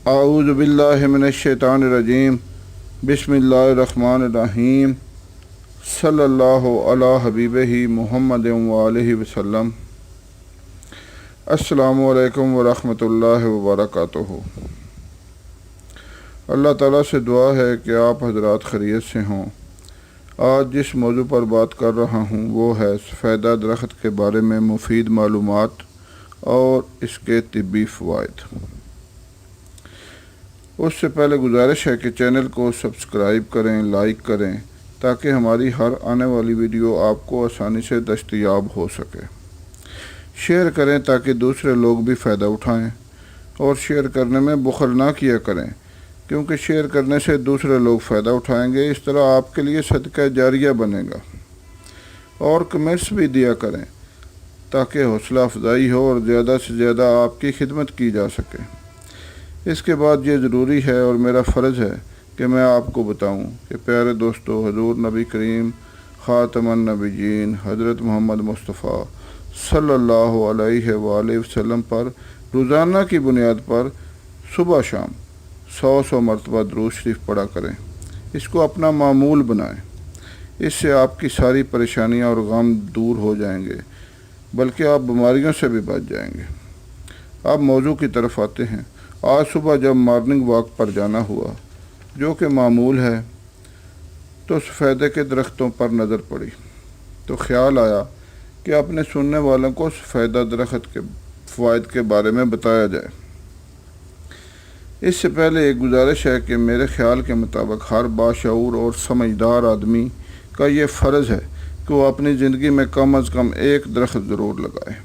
اعوذ باللہ من الشیطان الرجیم بسم اللہ الرحمن الرحیم صلی اللہ علی حبیبہ محمد وآلہ وسلم۔ السلام علیکم ورحمۃ اللہ وبرکاتہ۔ اللہ تعالیٰ سے دعا ہے کہ آپ حضرات خیریت سے ہوں۔ آج جس موضوع پر بات کر رہا ہوں وہ ہے سفیدہ درخت کے بارے میں مفید معلومات اور اس کے طبی فوائد۔ اس سے پہلے گزارش ہے کہ چینل کو سبسکرائب کریں، لائک کریں تاکہ ہماری ہر آنے والی ویڈیو آپ کو آسانی سے دستیاب ہو سکے۔ شیئر کریں تاکہ دوسرے لوگ بھی فائدہ اٹھائیں، اور شیئر کرنے میں بخل نہ کیا کریں کیونکہ شیئر کرنے سے دوسرے لوگ فائدہ اٹھائیں گے۔ اس طرح آپ کے لیے صدقہ جاریہ بنے گا۔ اور کمنٹس بھی دیا کریں تاکہ حوصلہ افزائی ہو اور زیادہ سے زیادہ آپ کی خدمت کی جا سکے۔ اس کے بعد یہ ضروری ہے اور میرا فرض ہے کہ میں آپ کو بتاؤں کہ پیارے دوستو، حضور نبی کریم خاتم النبیین حضرت محمد مصطفیٰ صلی اللہ علیہ وآلہ وسلم پر روزانہ کی بنیاد پر صبح شام 100 مرتبہ درود شریف پڑھا کریں۔ اس کو اپنا معمول بنائیں۔ اس سے آپ کی ساری پریشانیاں اور غم دور ہو جائیں گے، بلکہ آپ بیماریوں سے بھی بچ جائیں گے۔ اب موضوع کی طرف آتے ہیں۔ آج صبح جب مارننگ واک پر جانا ہوا، جو کہ معمول ہے، تو سفیدے کے درختوں پر نظر پڑی تو خیال آیا کہ اپنے سننے والوں کو سفیدہ درخت کے فوائد کے بارے میں بتایا جائے۔ اس سے پہلے ایک گزارش ہے کہ میرے خیال کے مطابق ہر باشعور اور سمجھدار آدمی کا یہ فرض ہے کہ وہ اپنی زندگی میں کم از کم ایک درخت ضرور لگائے،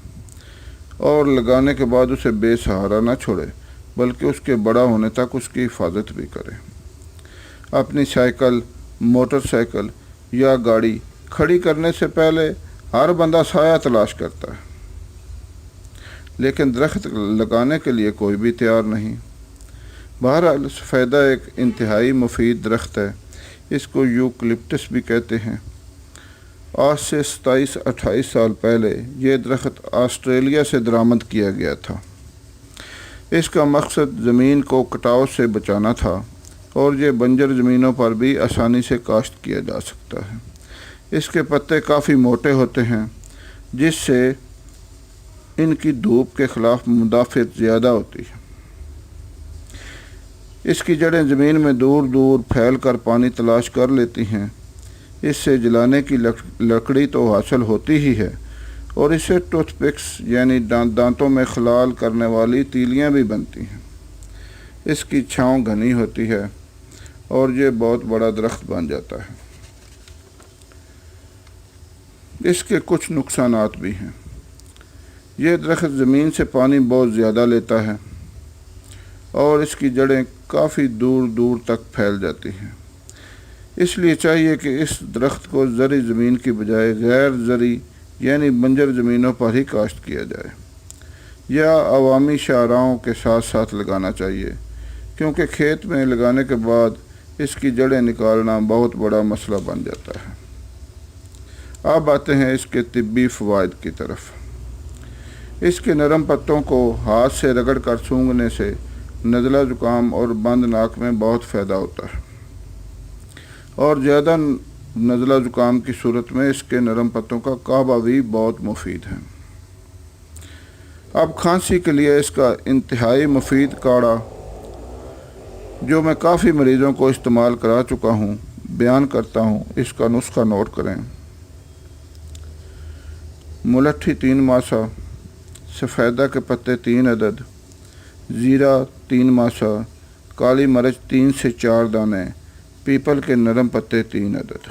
اور لگانے کے بعد اسے بے سہارا نہ چھوڑے بلکہ اس کے بڑا ہونے تک اس کی حفاظت بھی کرے۔ اپنی سائیکل، موٹر سائیکل یا گاڑی کھڑی کرنے سے پہلے ہر بندہ سایہ تلاش کرتا ہے، لیکن درخت لگانے کے لیے کوئی بھی تیار نہیں۔ بہرحال سفیدہ ایک انتہائی مفید درخت ہے۔ اس کو یوکلپٹس بھی کہتے ہیں۔ آج سے 27-28 سال پہلے یہ درخت آسٹریلیا سے درآمد کیا گیا تھا۔ اس کا مقصد زمین کو کٹاؤ سے بچانا تھا، اور یہ بنجر زمینوں پر بھی آسانی سے کاشت کیا جا سکتا ہے۔ اس کے پتے کافی موٹے ہوتے ہیں، جس سے ان کی دھوپ کے خلاف مدافعت زیادہ ہوتی ہے۔ اس کی جڑیں زمین میں دور دور پھیل کر پانی تلاش کر لیتی ہیں۔ اس سے جلانے کی لکڑی تو حاصل ہوتی ہی ہے، اور اس سے ٹوتھ پکس یعنی دانتوں میں خلال کرنے والی تیلیاں بھی بنتی ہیں۔ اس کی چھاؤں گھنی ہوتی ہے اور یہ بہت بڑا درخت بن جاتا ہے۔ اس کے کچھ نقصانات بھی ہیں۔ یہ درخت زمین سے پانی بہت زیادہ لیتا ہے، اور اس کی جڑیں کافی دور دور تک پھیل جاتی ہیں۔ اس لیے چاہیے کہ اس درخت کو زرعی زمین کی بجائے غیر زرعی یعنی بنجر زمینوں پر ہی کاشت کیا جائے، یا عوامی شاہراہوں کے ساتھ ساتھ لگانا چاہیے، کیونکہ کھیت میں لگانے کے بعد اس کی جڑیں نکالنا بہت بڑا مسئلہ بن جاتا ہے۔ اب آتے ہیں اس کے طبی فوائد کی طرف۔ اس کے نرم پتوں کو ہاتھ سے رگڑ کر سونگھنے سے نزلہ زکام اور بند ناک میں بہت فائدہ ہوتا ہے، اور زیادہ نزلہ زکام کی صورت میں اس کے نرم پتوں کا کعبہ بھی بہت مفید ہے۔ اب کھانسی کے لیے اس کا انتہائی مفید کاڑھا، جو میں کافی مریضوں کو استعمال کرا چکا ہوں، بیان کرتا ہوں۔ اس کا نسخہ نوٹ کریں۔ ملٹھی 3 ماسہ، سفیدہ کے پتے 3 عدد، زیرہ 3 ماسہ، کالی مرچ 3 سے 4 دانے، پیپل کے نرم پتے 3 عدد۔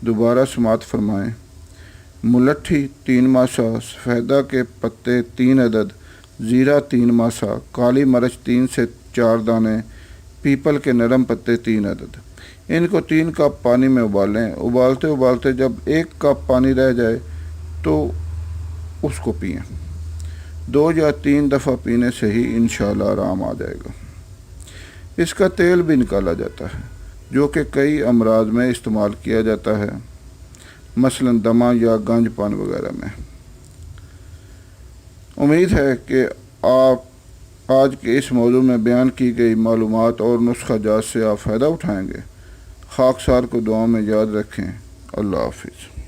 دوبارہ سماعت فرمائیں۔ ملٹھی 3 ماسہ، سفیدہ کے پتے 3 عدد، زیرہ 3 ماسہ، کالی مرچ 3 سے 4 دانے، پیپل کے نرم پتے 3 عدد۔ ان کو 3 کپ پانی میں ابالیں۔ ابالتے ابالتے جب 1 کپ پانی رہ جائے تو اس کو پئیں۔ 2 یا 3 دفعہ پینے سے ہی انشاءاللہ آرام آ جائے گا۔ اس کا تیل بھی نکالا جاتا ہے، جو کہ کئی امراض میں استعمال کیا جاتا ہے، مثلا دمہ یا گنج پان وغیرہ میں۔ امید ہے کہ آپ آج کے اس موضوع میں بیان کی گئی معلومات اور نسخہ جات سے آپ فائدہ اٹھائیں گے۔ خاکسار کو دعاؤں میں یاد رکھیں۔ اللہ حافظ۔